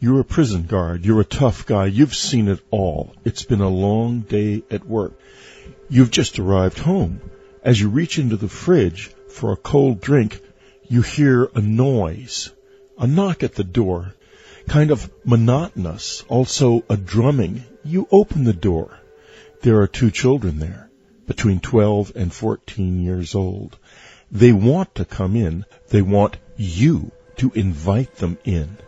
You're a prison guard. You're a tough guy. You've seen it all. It's been a long day at work. You've just arrived home. As you reach into the fridge for a cold drink, you hear a noise, a knock at the door, kind of monotonous, also a drumming. You open the door. There are two children there, between 12 and 14 years old. They want to come in. They want you to invite them in.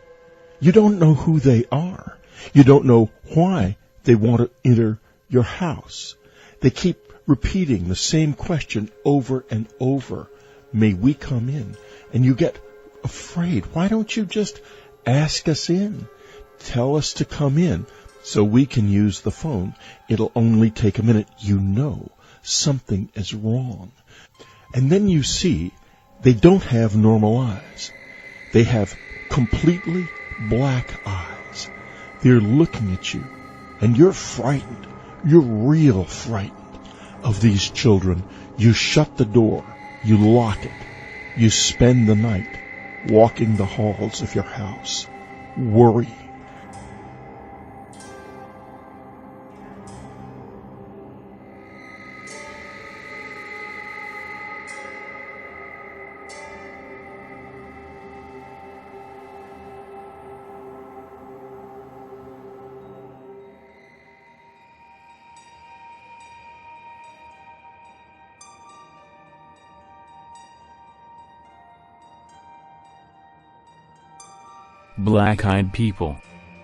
You don't know who they are. You don't know why they want to enter your house. They keep repeating the same question over and over. May we come in? And you get afraid. Why don't you just ask us in? Tell us to come in so we can use the phone. It'll only take a minute. You know something is wrong. And then you see they don't have normal eyes. They have completely black eyes. They're looking at you, and you're frightened. You're real frightened of these children. You shut the door. You lock it. You spend the night walking the halls of your house, worrying. Black-eyed people,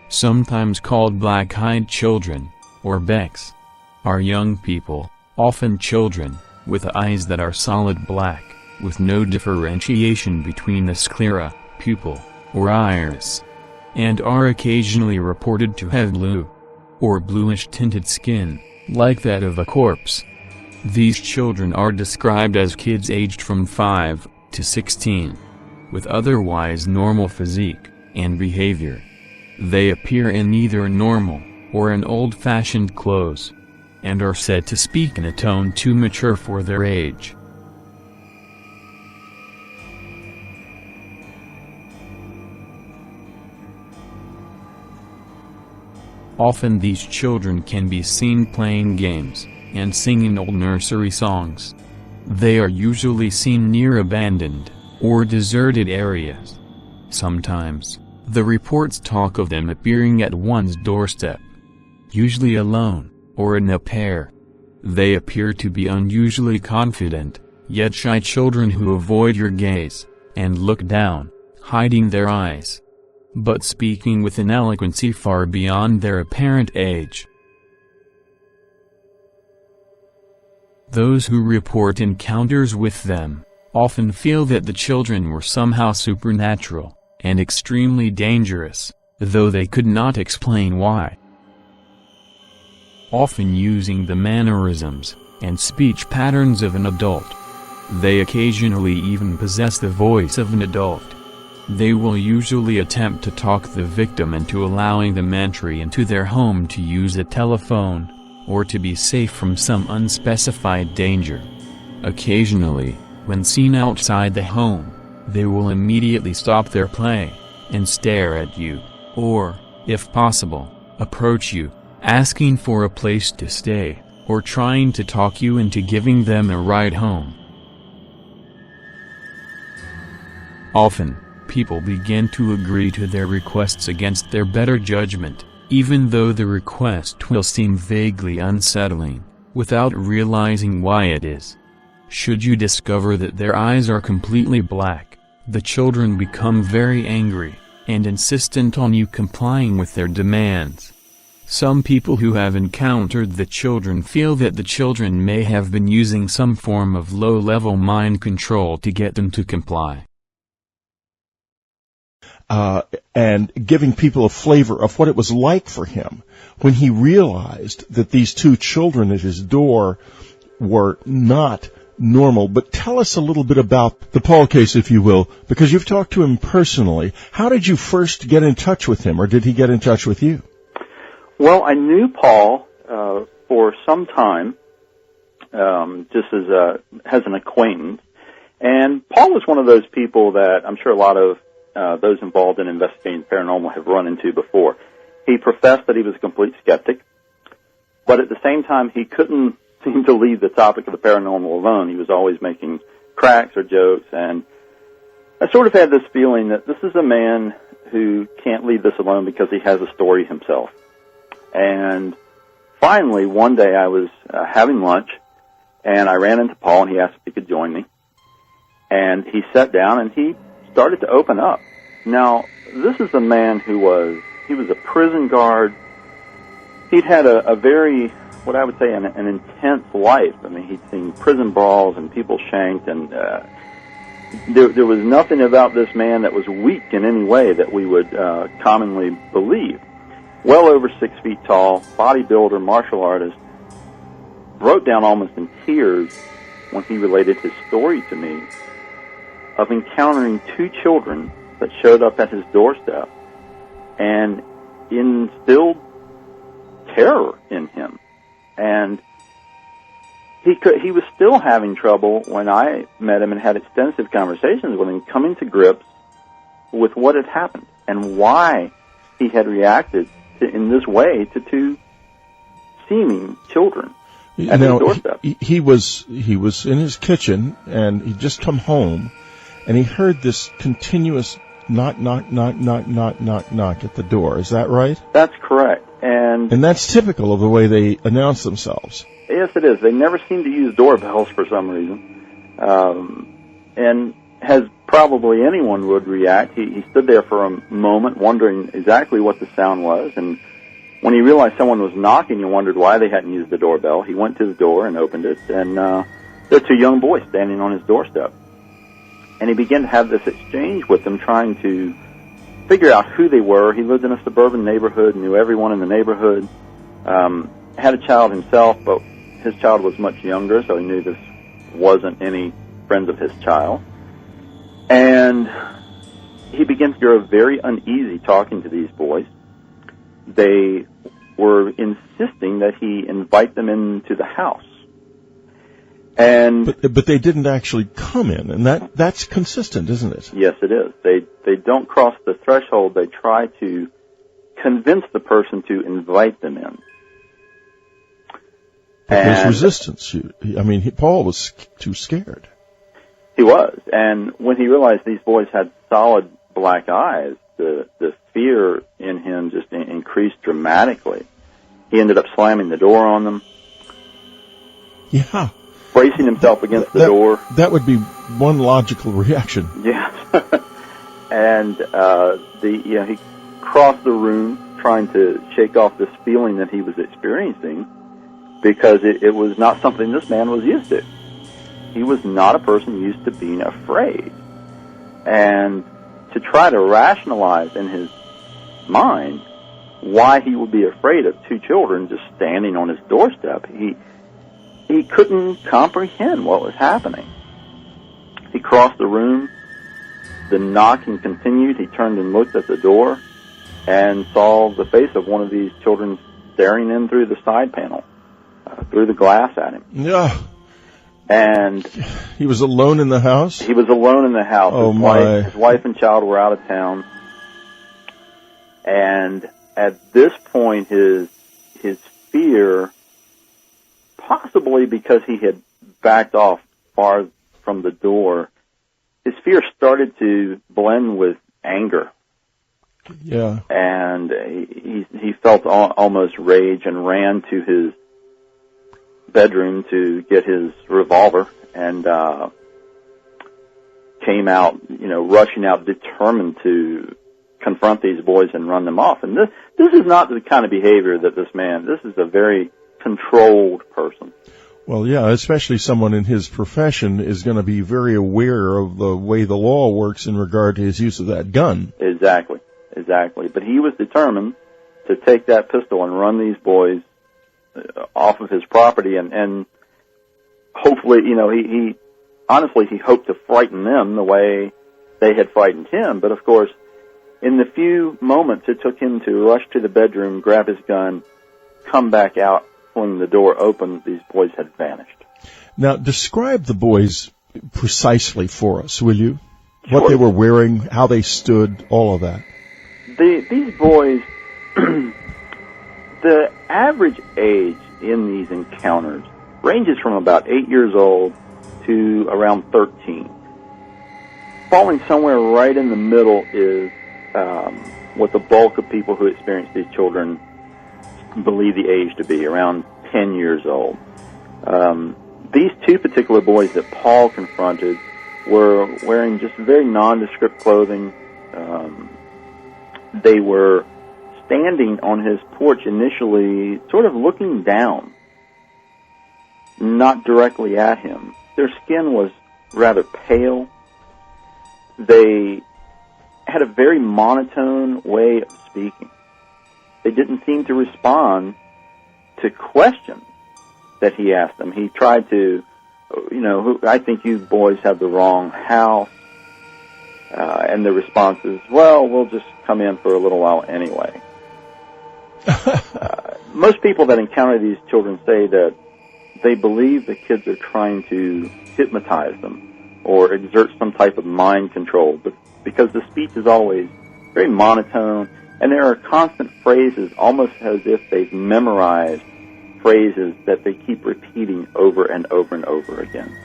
sometimes called black-eyed children, or Becks, are young people, often children, with eyes that are solid black, with no differentiation between the sclera, pupil, or iris, and are occasionally reported to have blue, or bluish-tinted skin, like that of a corpse. These children are described as kids aged from 5 to 16, with otherwise normal physique and behavior. They appear in either normal or in old-fashioned clothes, and are said to speak in a tone too mature for their age. Often these children can be seen playing games and singing old nursery songs. They are usually seen near abandoned or deserted areas. Sometimes, the reports talk of them appearing at one's doorstep, usually alone, or in a pair. They appear to be unusually confident, yet shy children who avoid your gaze, and look down, hiding their eyes, but speaking with an eloquency far beyond their apparent age. Those who report encounters with them often feel that the children were somehow supernatural and extremely dangerous, though they could not explain why. Often using the mannerisms and speech patterns of an adult, they occasionally even possess the voice of an adult. They will usually attempt to talk the victim into allowing them entry into their home to use a telephone, or to be safe from some unspecified danger. Occasionally, when seen outside the home, they will immediately stop their play, and stare at you, or, if possible, approach you, asking for a place to stay, or trying to talk you into giving them a ride home. Often, people begin to agree to their requests against their better judgment, even though the request will seem vaguely unsettling, without realizing why it is. Should you discover that their eyes are completely black, the children become very angry, and insistent on you complying with their demands. Some people who have encountered the children feel that the children may have been using some form of low-level mind control to get them to comply. And giving people a flavor of what it was like for him when he realized that these two children at his door were not normal. But tell us a little bit about the Paul case, if you will, because you've talked to him personally. How did you first get in touch with him, or did he get in touch with you? Well, I knew Paul for some time, just as an acquaintance. And Paul was one of those people that I'm sure a lot of those involved in investigating paranormal have run into before. He professed that he was a complete skeptic, but at the same time, he couldn't seem to leave the topic of the paranormal alone. He was always making cracks or jokes, and I sort of had this feeling that this is a man who can't leave this alone because he has a story himself. And finally, one day I was having lunch, and I ran into Paul, and he asked if he could join me. And he sat down, and he started to open up. Now, this is a man who was a prison guard. He'd had a very, what I would say, an intense life. I mean, he'd seen prison brawls and people shanked, and there was nothing about this man that was weak in any way that we would commonly believe. Well over 6 feet tall, bodybuilder, martial artist, broke down almost in tears when he related his story to me of encountering 2 children that showed up at his doorstep and instilled terror in him. And he was still having trouble when I met him and had extensive conversations with him, coming to grips with what had happened and why he had reacted in this way to 2 seeming children at his doorstep. He was in his kitchen, and he'd just come home, and he heard this continuous knock, knock, knock, knock, knock, knock, knock at the door. Is that right? That's correct. And that's typical of the way they announce themselves. Yes, it is. They never seem to use doorbells for some reason. And as probably anyone would react, he stood there for a moment wondering exactly what the sound was. And when he realized someone was knocking, he wondered why they hadn't used the doorbell. He went to the door and opened it, and there were 2 young boys standing on his doorstep. And he began to have this exchange with them, trying to figure out who they were. He lived in a suburban neighborhood, knew everyone in the neighborhood, had a child himself, but his child was much younger, so he knew this wasn't any friends of his child. And he began to grow very uneasy talking to these boys. They were insisting that he invite them into the house. And but they didn't actually come in, and that's consistent, isn't it? Yes, it is. They don't cross the threshold. They try to convince the person to invite them in. But there's resistance. Paul was too scared. He was, and when he realized these boys had solid black eyes, the fear in him just increased dramatically. He ended up slamming the door on them. Yeah. Bracing himself against the door. That would be one logical reaction. Yes. And he crossed the room trying to shake off this feeling that he was experiencing, because it was not something this man was used to. He was not a person used to being afraid. And to try to rationalize in his mind why he would be afraid of 2 children just standing on his doorstep, he couldn't comprehend what was happening. He crossed the room. The knocking continued. He turned and looked at the door and saw the face of one of these children staring in through the side panel, through the glass at him. Yeah. And he was alone in the house? He was alone in the house. Oh, his wife and child were out of town. And at this point, his fear, possibly because he had backed off far from the door, his fear started to blend with anger. Yeah. And he felt almost rage and ran to his bedroom to get his revolver and came out, rushing out, determined to confront these boys and run them off. And this is not the kind of behavior that this is a very controlled person. Well, yeah, especially someone in his profession is going to be very aware of the way the law works in regard to his use of that gun. Exactly. But he was determined to take that pistol and run these boys off of his property, and hopefully, he hoped to frighten them the way they had frightened him. But of course, in the few moments it took him to rush to the bedroom, grab his gun, come back out, when the door opened, these boys had vanished. Now, describe the boys precisely for us, will you? What they were wearing, how they stood, all of that. These boys, the average age in these encounters ranges from about 8 years old to around 13. Falling somewhere right in the middle is what the bulk of people who experience these children believe the age to be, around 10 years old. These two particular boys that Paul confronted were wearing just very nondescript clothing. They were standing on his porch initially, sort of looking down, not directly at him. Their skin was rather pale. They had a very monotone way of speaking. They didn't seem to respond to questions that he asked them. He tried to, I think you boys have the wrong house. And the response is, well, we'll just come in for a little while anyway. Most people that encounter these children say that they believe the kids are trying to hypnotize them or exert some type of mind control, but because the speech is always very monotone, and there are constant phrases, almost as if they've memorized phrases that they keep repeating over and over and over again.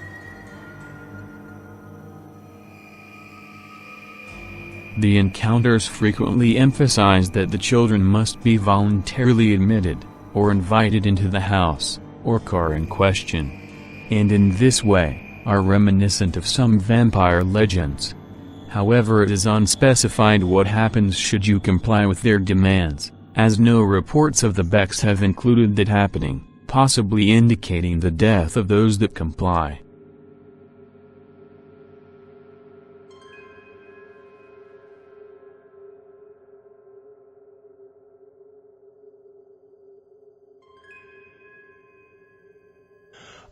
The encounters frequently emphasize that the children must be voluntarily admitted, or invited into the house, or car in question, and in this way, are reminiscent of some vampire legends. However, it is unspecified what happens should you comply with their demands, as no reports of the Becks have included that happening, possibly indicating the death of those that comply.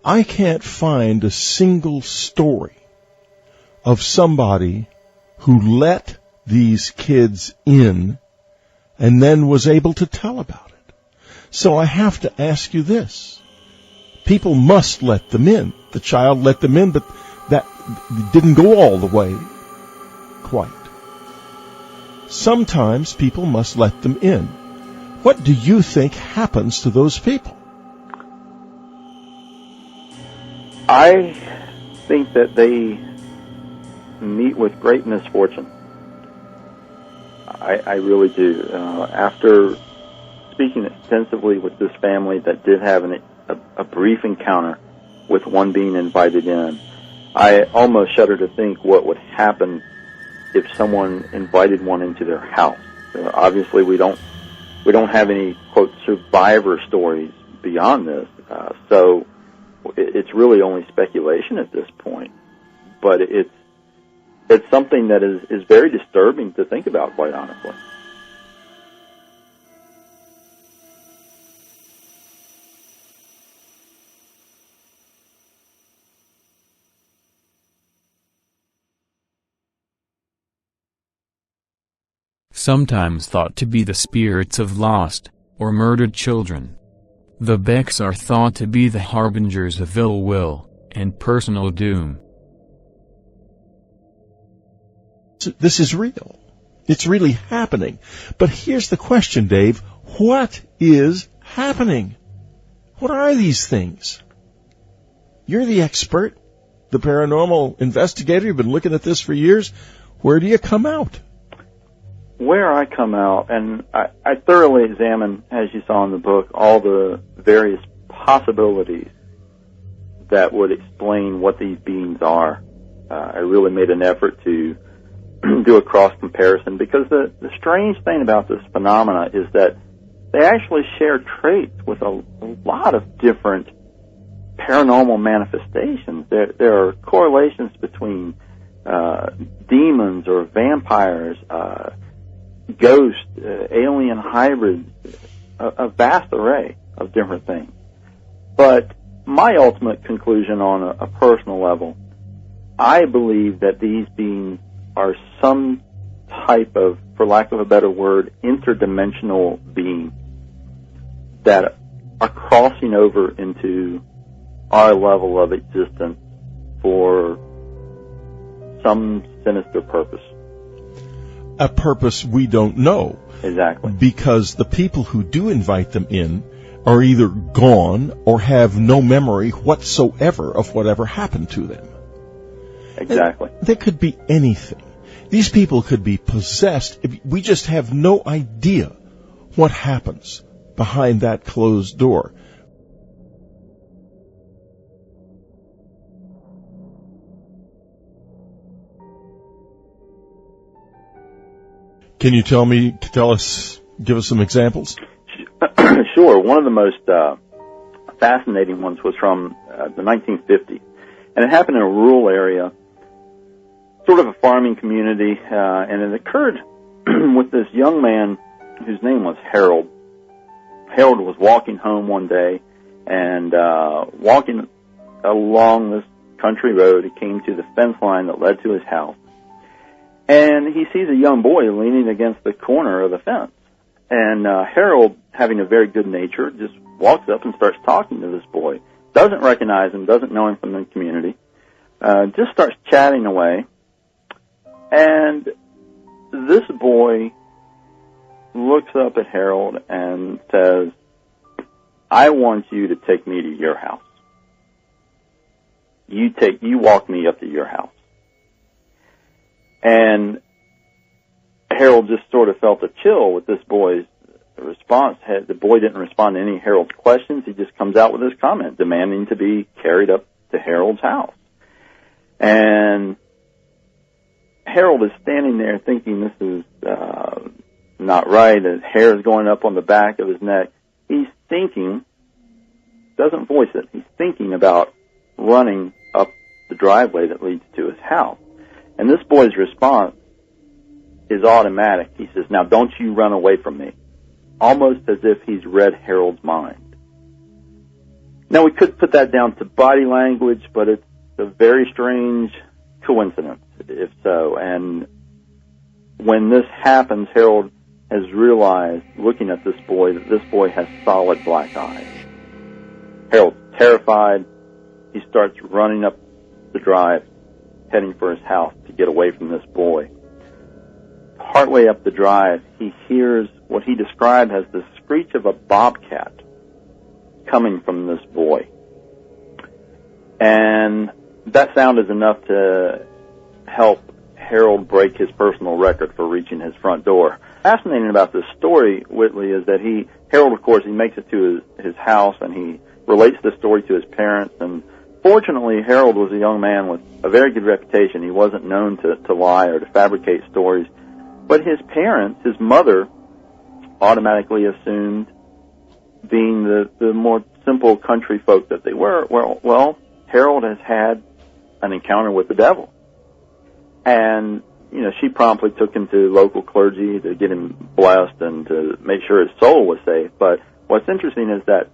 I can't find a single story of somebody who let these kids in and then was able to tell about it. So I have to ask you this. People must let them in. The child let them in, but that didn't go all the way quite. Sometimes people must let them in. What do you think happens to those people? I think that they meet with great misfortune. I really do. After speaking extensively with this family that did have a brief encounter with one being invited in, I almost shudder to think what would happen if someone invited one into their house. Obviously, we don't have any, quote, survivor stories beyond this, so it's really only speculation at this point. But it's something that is very disturbing to think about, quite honestly. Sometimes thought to be the spirits of lost or murdered children, the Becks are thought to be the harbingers of ill will and personal doom. This is real. It's really happening. But here's the question, Dave. What is happening? What are these things? You're the expert, the paranormal investigator. You've been looking at this for years. Where do you come out? Where I come out, and I thoroughly examine, as you saw in the book, all the various possibilities that would explain what these beings are. I really made an effort to do a cross-comparison, because the strange thing about this phenomena is that they actually share traits with a lot of different paranormal manifestations. There are correlations between demons or vampires, ghosts, alien hybrids, a vast array of different things. But my ultimate conclusion on a personal level, I believe that these beings are some type of, for lack of a better word, interdimensional being that are crossing over into our level of existence for some sinister purpose. A purpose we don't know. Exactly. Because the people who do invite them in are either gone or have no memory whatsoever of whatever happened to them. Exactly. And there could be anything. These people could be possessed. We just have no idea what happens behind that closed door. Can you give us some examples? Sure. One of the most fascinating ones was from the 1950s, and it happened in a rural area, sort of a farming community, and it occurred with this young man whose name was Harold. Harold was walking home one day, and walking along this country road, he came to the fence line that led to his house. And he sees a young boy leaning against the corner of the fence. And Harold, having a very good nature, just walks up and starts talking to this boy. Doesn't recognize him, doesn't know him from the community. Just starts chatting away. And this boy looks up at Harold and says, "I want you to take me to your house. You walk me up to your house." And Harold just sort of felt a chill with this boy's response. The boy didn't respond to any of Harold's questions. He just comes out with this comment, demanding to be carried up to Harold's house. And Harold is standing there thinking this is not right. His hair is going up on the back of his neck. He's thinking, doesn't voice it, he's thinking about running up the driveway that leads to his house. And this boy's response is automatic. He says, "Now don't you run away from me," almost as if he's read Harold's mind. Now we could put that down to body language, but it's a very strange coincidence, if so. And when this happens, Harold has realized, looking at this boy, that this boy has solid black eyes. Harold's terrified. He starts running up the drive, heading for his house to get away from this boy. Partway up the drive, he hears what he described as the screech of a bobcat coming from this boy. And that sound is enough to help Harold break his personal record for reaching his front door. Fascinating about this story, Whitley, is that Harold, of course, he makes it to his house, and he relates the story to his parents. And fortunately, Harold was a young man with a very good reputation. He wasn't known to lie or to fabricate stories. But his parents, his mother, automatically assumed, being the more simple country folk that they were, well, Harold has had an encounter with the devil. And, she promptly took him to local clergy to get him blessed and to make sure his soul was safe. But what's interesting is that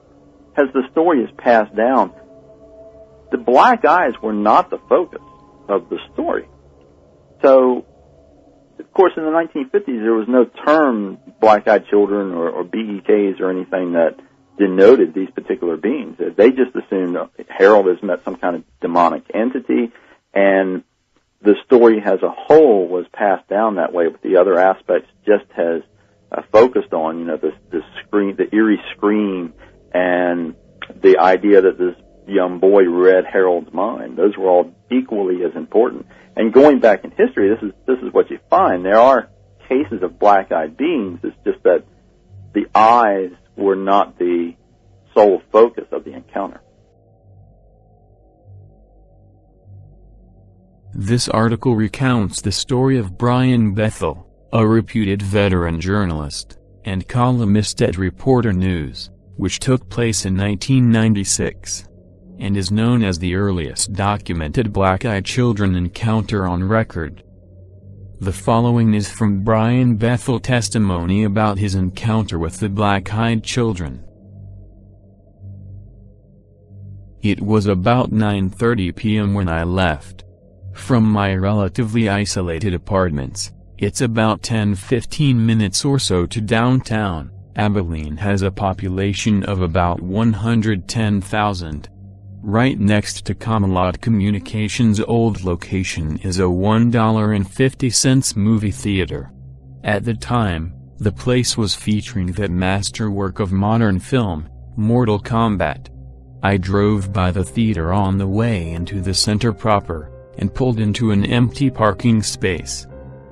as the story is passed down, the black eyes were not the focus of the story. So, of course, in the 1950s, there was no term black-eyed children or BEKs or anything that denoted these particular beings. They just assumed Harold has met some kind of demonic entity, and the story as a whole was passed down that way, but the other aspects just has focused on, the scream, the eerie scream, and the idea that this young boy read Harold's mind. Those were all equally as important. And going back in history, this is what you find. There are cases of black-eyed beings. It's just that the eyes were not the sole focus of the encounter. This article recounts the story of Brian Bethel, a reputed veteran journalist and columnist at Reporter News, which took place in 1996, and is known as the earliest documented black-eyed children encounter on record. The following is from Brian Bethel testimony about his encounter with the black-eyed children. It was about 9:30 p.m. when I left from my relatively isolated apartments. It's about 10-15 minutes or so to downtown. Abilene has a population of about 110,000. Right next to Camelot Communications' old location is a $1.50 movie theater. At the time, the place was featuring that masterwork of modern film, Mortal Kombat. I drove by the theater on the way into the center proper, and pulled into an empty parking space.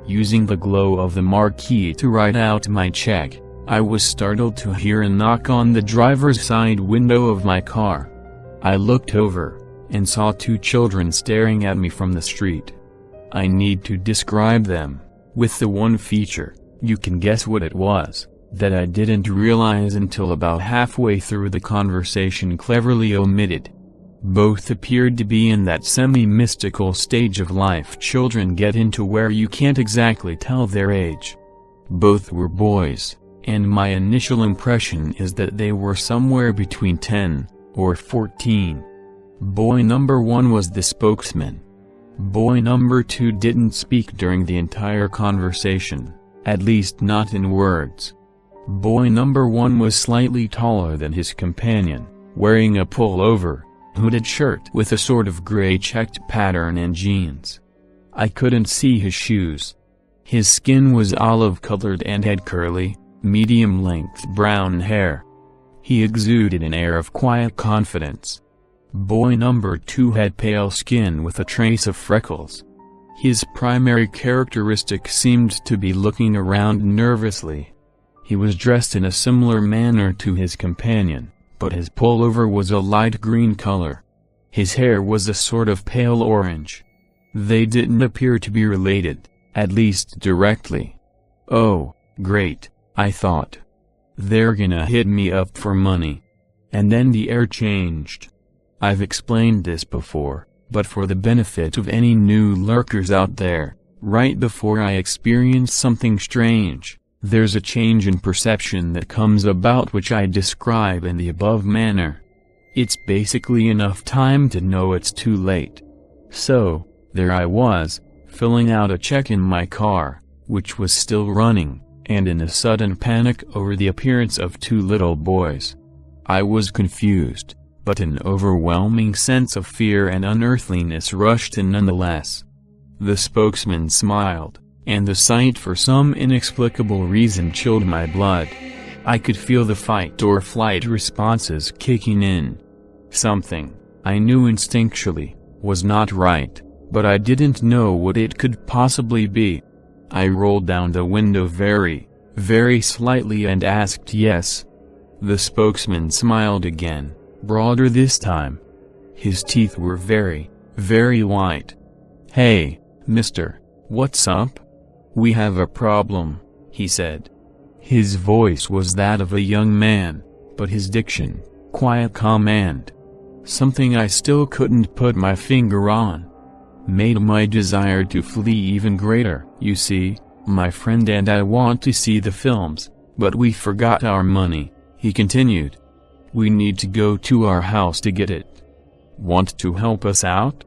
Using the glow of the marquee to write out my check, I was startled to hear a knock on the driver's side window of my car. I looked over, and saw two children staring at me from the street. I need to describe them, with the one feature, you can guess what it was, that I didn't realize until about halfway through the conversation cleverly omitted. Both appeared to be in that semi-mystical stage of life children get into where you can't exactly tell their age. Both were boys, and my initial impression is that they were somewhere between 10 or 14. Boy number 1 was the spokesman. Boy number 2 didn't speak during the entire conversation, at least not in words. Boy number 1 was slightly taller than his companion, wearing a pullover, hooded shirt with a sort of gray checked pattern and jeans. I couldn't see his shoes. His skin was olive-colored and had curly, medium-length brown hair. He exuded an air of quiet confidence. Boy number 2 had pale skin with a trace of freckles. His primary characteristic seemed to be looking around nervously. He was dressed in a similar manner to his companion, but his pullover was a light green color. His hair was a sort of pale orange. They didn't appear to be related, at least directly. Oh, great, I thought. They're gonna hit me up for money. And then the air changed. I've explained this before, but for the benefit of any new lurkers out there, right before I experience something strange, there's a change in perception that comes about which I describe in the above manner. It's basically enough time to know it's too late. So, there I was, filling out a check in my car, which was still running, and in a sudden panic over the appearance of two little boys. I was confused, but an overwhelming sense of fear and unearthliness rushed in nonetheless. The spokesman smiled, and the sight for some inexplicable reason chilled my blood. I could feel the fight or flight responses kicking in. Something, I knew instinctually, was not right, but I didn't know what it could possibly be. I rolled down the window very, very slightly and asked yes. The spokesman smiled again, broader this time. His teeth were very, very white. "Hey, mister, what's up? We have a problem," he said. His voice was that of a young man, but his diction, quiet command, something I still couldn't put my finger on, made my desire to flee even greater. "You see, my friend and I want to see the films, but we forgot our money," he continued. "We need to go to our house to get it. Want to help us out?"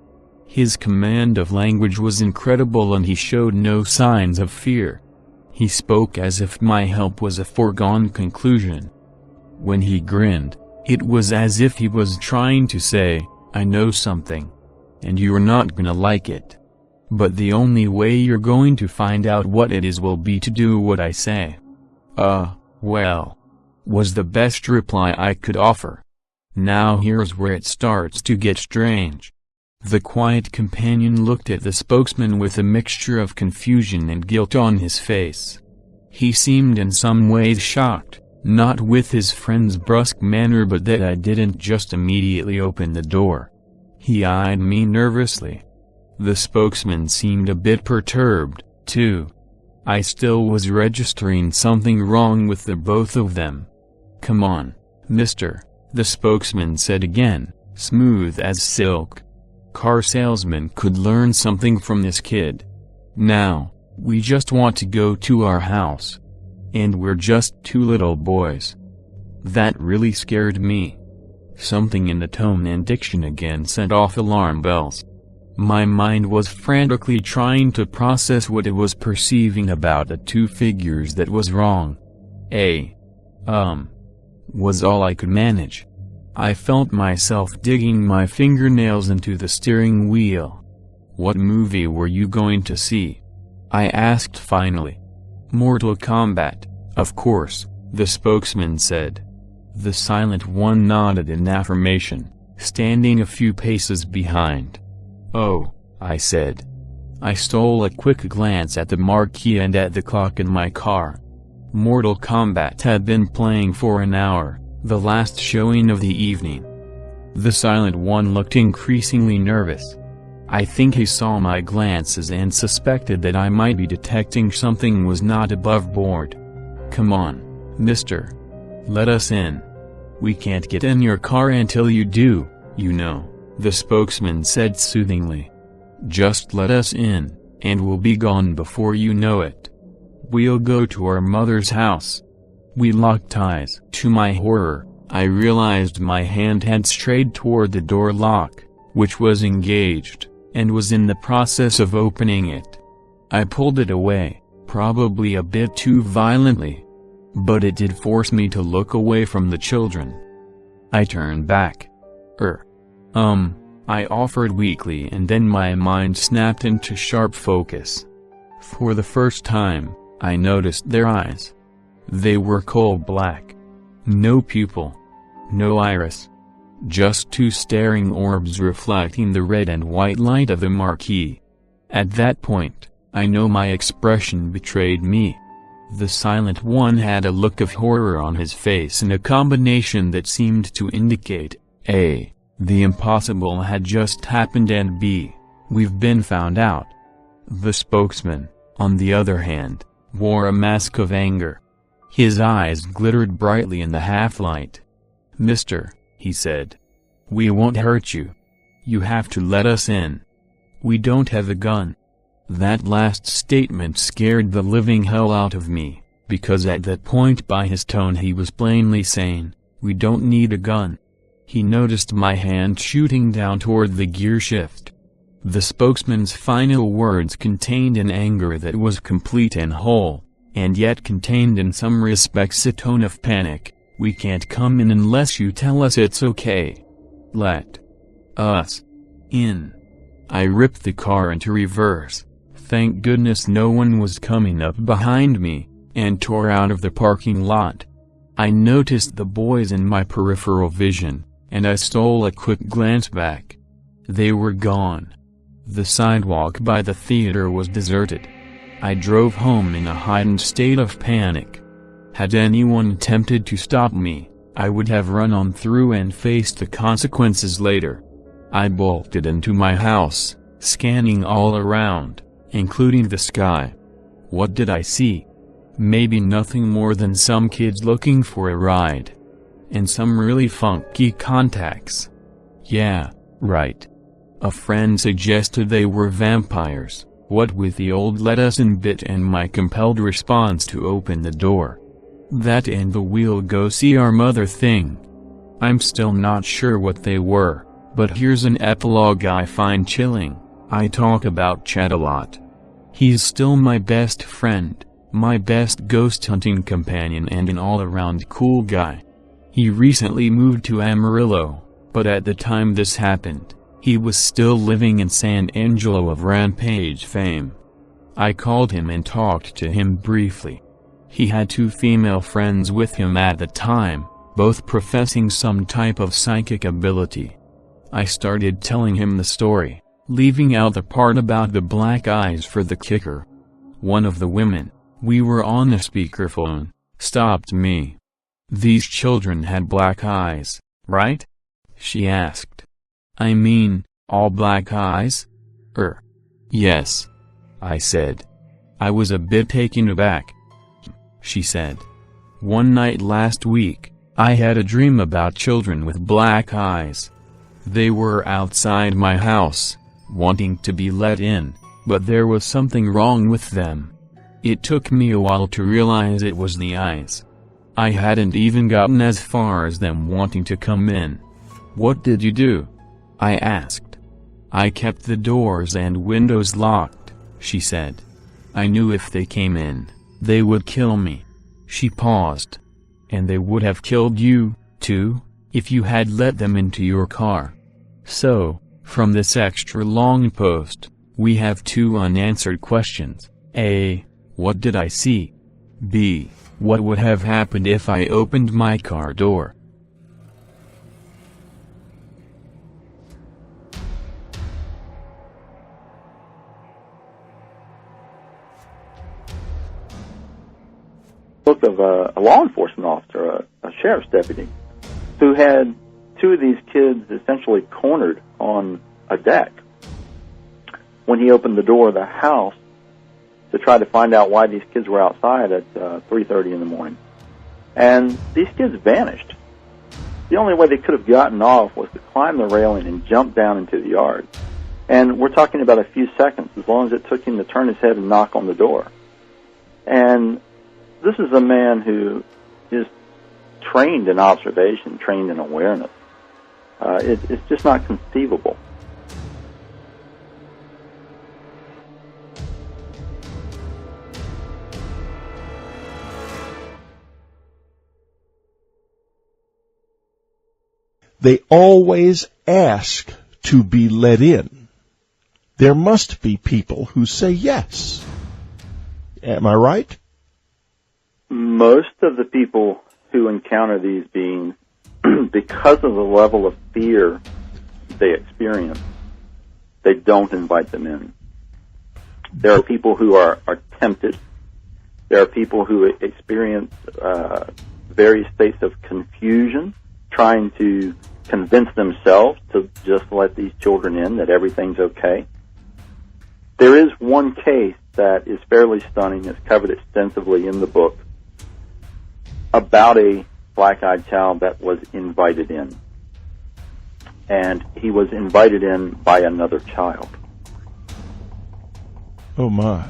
His command of language was incredible and he showed no signs of fear. He spoke as if my help was a foregone conclusion. When he grinned, it was as if he was trying to say, "I know something. And you're not gonna like it. But the only way you're going to find out what it is will be to do what I say." Well, was the best reply I could offer. Now here's where it starts to get strange. The quiet companion looked at the spokesman with a mixture of confusion and guilt on his face. He seemed in some ways shocked, not with his friend's brusque manner but that I didn't just immediately open the door. He eyed me nervously. The spokesman seemed a bit perturbed, too. I still was registering something wrong with the both of them. "Come on, mister," the spokesman said again, smooth as silk. Car salesmen could learn something from this kid. "Now, we just want to go to our house. And we're just two little boys." That really scared me. Something in the tone and diction again set off alarm bells. My mind was frantically trying to process what it was perceiving about the two figures that was wrong. Was all I could manage. I felt myself digging my fingernails into the steering wheel. "What movie were you going to see?" I asked finally. "Mortal Kombat, of course," the spokesman said. The Silent One nodded in affirmation, standing a few paces behind. "Oh," I said. I stole a quick glance at the marquee and at the clock in my car. Mortal Kombat had been playing for an hour, the last showing of the evening. The Silent One looked increasingly nervous. I think he saw my glances and suspected that I might be detecting something was not above board. "Come on, mister. Let us in. We can't get in your car until you do, you know," the spokesman said soothingly. "Just let us in, and we'll be gone before you know it. We'll go to our mother's house." We locked eyes. To my horror, I realized my hand had strayed toward the door lock, which was engaged, and was in the process of opening it. I pulled it away, probably a bit too violently. But it did force me to look away from the children. I turned back. I offered weakly, and then my mind snapped into sharp focus. For the first time, I noticed their eyes. They were coal black. No pupil. No iris. Just two staring orbs reflecting the red and white light of the marquee. At that point, I know my expression betrayed me. The Silent One had a look of horror on his face and a combination that seemed to indicate, A, the impossible had just happened, and B, we've been found out. The spokesman, on the other hand, wore a mask of anger. His eyes glittered brightly in the half-light. "Mister," he said, "we won't hurt you. You have to let us in. We don't have a gun." That last statement scared the living hell out of me, because at that point by his tone he was plainly saying, "We don't need a gun." He noticed my hand shooting down toward the gear shift. The spokesman's final words contained an anger that was complete and whole, and yet contained in some respects a tone of panic. "We can't come in unless you tell us it's okay. Let us in." I ripped the car into reverse. Thank goodness no one was coming up behind me, and tore out of the parking lot. I noticed the boys in my peripheral vision, and I stole a quick glance back. They were gone. The sidewalk by the theater was deserted. I drove home in a heightened state of panic. Had anyone attempted to stop me, I would have run on through and faced the consequences later. I bolted into my house, scanning all around, including the sky. What did I see? Maybe nothing more than some kids looking for a ride. And some really funky contacts. Yeah, right. A friend suggested they were vampires, what with the old "let us in" bit and my compelled response to open the door. That and the "we'll go see our mother" thing. I'm still not sure what they were, but here's an epilogue I find chilling. I talk about Chad a lot. He's still my best friend, my best ghost hunting companion, and an all-around cool guy. He recently moved to Amarillo, but at the time this happened, he was still living in San Angelo of Rampage fame. I called him and talked to him briefly. He had two female friends with him at the time, both professing some type of psychic ability. I started telling him the story, leaving out the part about the black eyes for the kicker. One of the women, we were on a speakerphone, stopped me. "These children had black eyes, right?" she asked. "I mean, all black eyes?" Yes," I said. I was a bit taken aback. She said, "One night last week, I had a dream about children with black eyes. They were outside my house, wanting to be let in, but there was something wrong with them. It took me a while to realize it was the eyes. I hadn't even gotten as far as them wanting to come in." "What did you do?" I asked. "I kept the doors and windows locked," she said. "I knew if they came in, they would kill me." She paused. "And they would have killed you, too?" if you had let them into your car. So, from this extra long post, we have 2 unanswered questions. A. What did I see? B. What would have happened if I opened my car door? Book of a law enforcement officer, a sheriff's deputy, who had 2 of these kids essentially cornered on a deck when he opened the door of the house to try to find out why these kids were outside at 3:30 in the morning. And these kids vanished. The only way they could have gotten off was to climb the railing and jump down into the yard. And we're talking about a few seconds, as long as it took him to turn his head and knock on the door. And this is a man who is trained in observation, trained in awareness. It's just not conceivable. They always ask to be let in. There must be people who say yes. Am I right? Most of the people who encounter these beings, because of the level of fear they experience, they don't invite them in. There are people who are tempted. There are people who experience various states of confusion, trying to convince themselves to just let these children in, that everything's okay. There is one case that is fairly stunning. It's covered extensively in the book, about a black-eyed child that was invited in. And he was invited in by another child. Oh, my.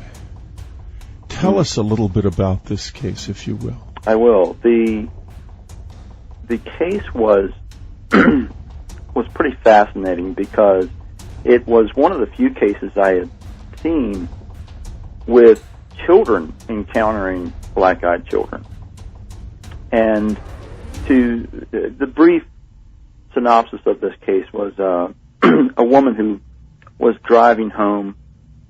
Tell us a little bit about this case, if you will. I will. The case was was pretty fascinating because it was one of the few cases I had seen with children encountering black-eyed children. And the brief synopsis of this case was a woman who was driving home.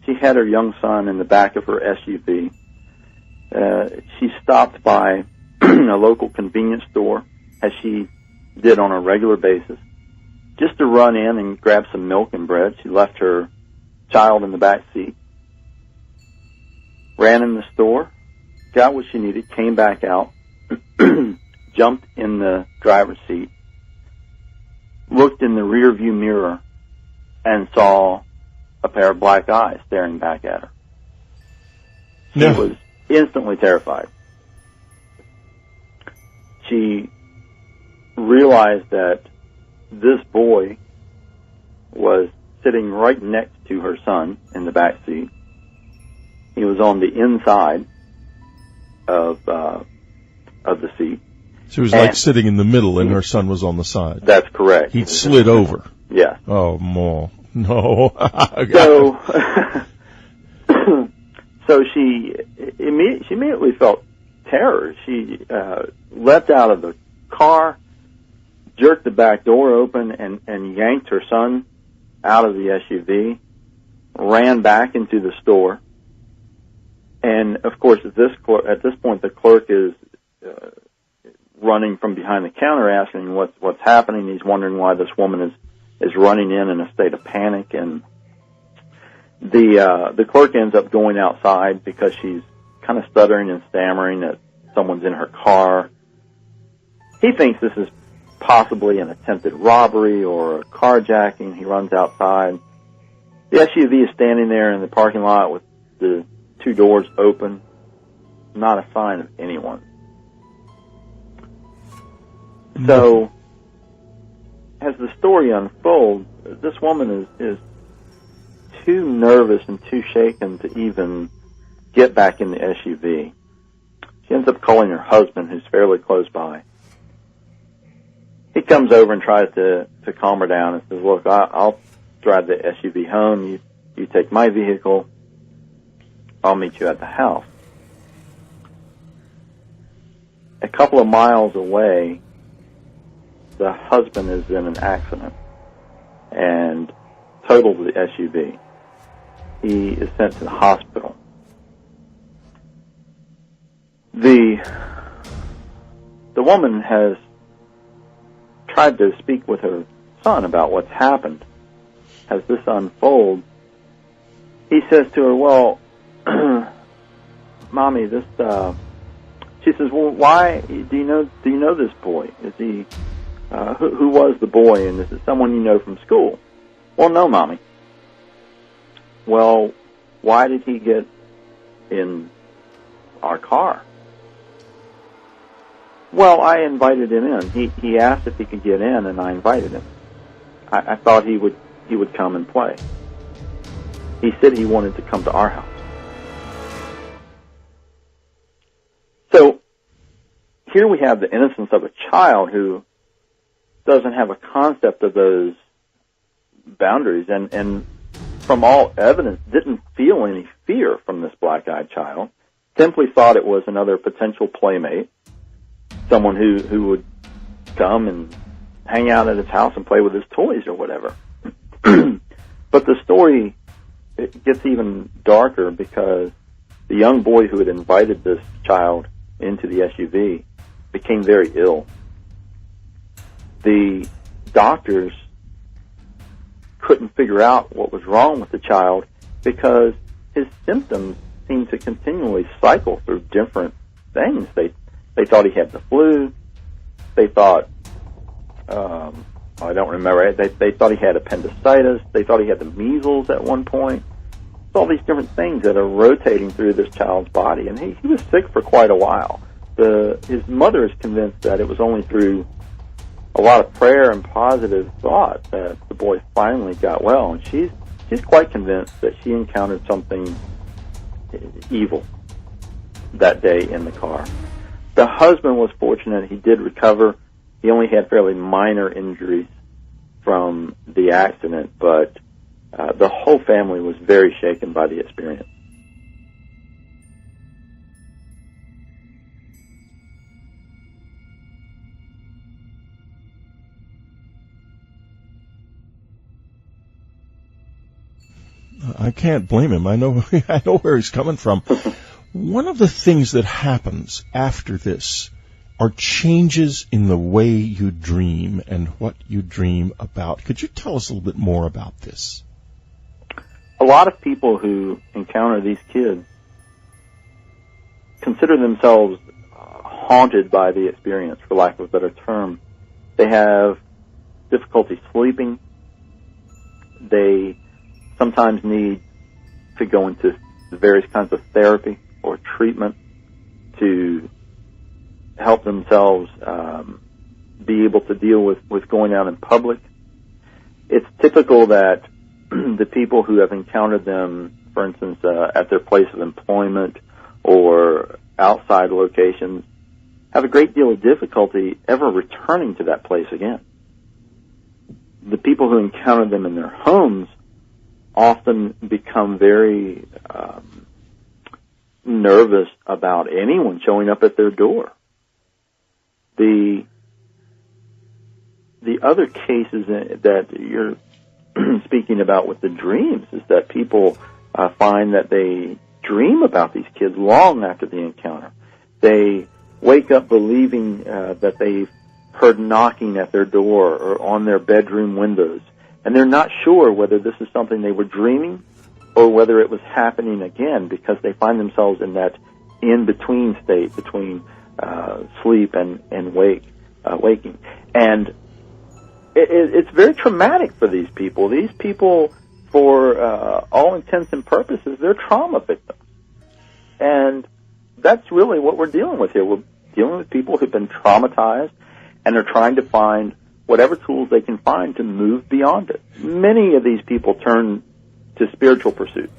She had her young son in the back of her SUV. She stopped by a local convenience store, as she did on a regular basis, just to run in and grab some milk and bread. She left her child in the back seat, ran in the store, got what she needed, came back out, jumped in the driver's seat, looked in the rear view mirror, and saw a pair of black eyes staring back at her. She was instantly terrified. She realized that this boy was sitting right next to her son in the back seat. He was on the inside of the seat. So it was like sitting in the middle and her son was on the side. That's correct. He'd slid over. Yeah. Oh, no. So she immediately felt terror. She leapt out of the car, jerked the back door open, and yanked her son out of the SUV, ran back into the store. And, of course, at this point, the clerk is running from behind the counter asking what's happening. He's wondering why this woman is running in a state of panic. And the clerk ends up going outside because she's kind of stuttering and stammering that someone's in her car. He thinks this is possibly an attempted robbery or a carjacking. He runs outside. The SUV is standing there in the parking lot with the 2 doors open. Not a sign of anyone. So, as the story unfolds, this woman is too nervous and too shaken to even get back in the SUV. She ends up calling her husband, who's fairly close by. He comes over and tries to calm her down and says, look, I'll drive the SUV home. You take my vehicle. I'll meet you at the house. A couple of miles away, the husband is in an accident and totals the SUV. He is sent to the hospital. The woman has tried to speak with her son about what's happened. As this unfolds, he says to her, well, Mommy, this, she says, well, why, do you know this boy? Is he, who was the boy, and is it someone you know from school? Well, no, Mommy. Well, why did he get in our car? Well, I invited him in. He asked if he could get in, and I invited him. I thought he would come and play. He said he wanted to come to our house. So here we have the innocence of a child who doesn't have a concept of those boundaries, and from all evidence didn't feel any fear from this black-eyed child, simply thought it was another potential playmate, someone who would come and hang out at his house and play with his toys or whatever. But the story, it gets even darker because the young boy who had invited this child into the SUV became very ill. The doctors couldn't figure out what was wrong with the child because his symptoms seemed to continually cycle through different things. They thought he had the flu. They thought, I don't remember. They thought he had appendicitis. They thought he had the measles at one point. It's all these different things that are rotating through this child's body, and he was sick for quite a while. His mother is convinced that it was only through a lot of prayer and positive thought that the boy finally got well, and she's quite convinced that she encountered something evil that day in the car. The husband was fortunate. He did recover. He only had fairly minor injuries from the accident, but the whole family was very shaken by the experience. I can't blame him. I know where he's coming from. One of the things that happens after this are changes in the way you dream and what you dream about. Could you tell us a little bit more about this? A lot of people who encounter these kids consider themselves haunted by the experience, for lack of a better term. They have difficulty sleeping. They sometimes need to go into various kinds of therapy or treatment to help themselves be able to deal with going out in public. It's typical that the people who have encountered them, for instance, at their place of employment or outside locations, have a great deal of difficulty ever returning to that place again. The people who encounter them in their homes often become very nervous about anyone showing up at their door. The other cases that you're speaking about with the dreams is that people find that they dream about these kids long after the encounter. They wake up believing that they've heard knocking at their door or on their bedroom windows, and they're not sure whether this is something they were dreaming or whether it was happening again, because they find themselves in that in-between state between sleep and waking. And it's very traumatic for these people. These people, for all intents and purposes, they're trauma victims. And that's really what we're dealing with here. We're dealing with people who've been traumatized and are trying to find whatever tools they can find to move beyond it. Many of these people turn to spiritual pursuits.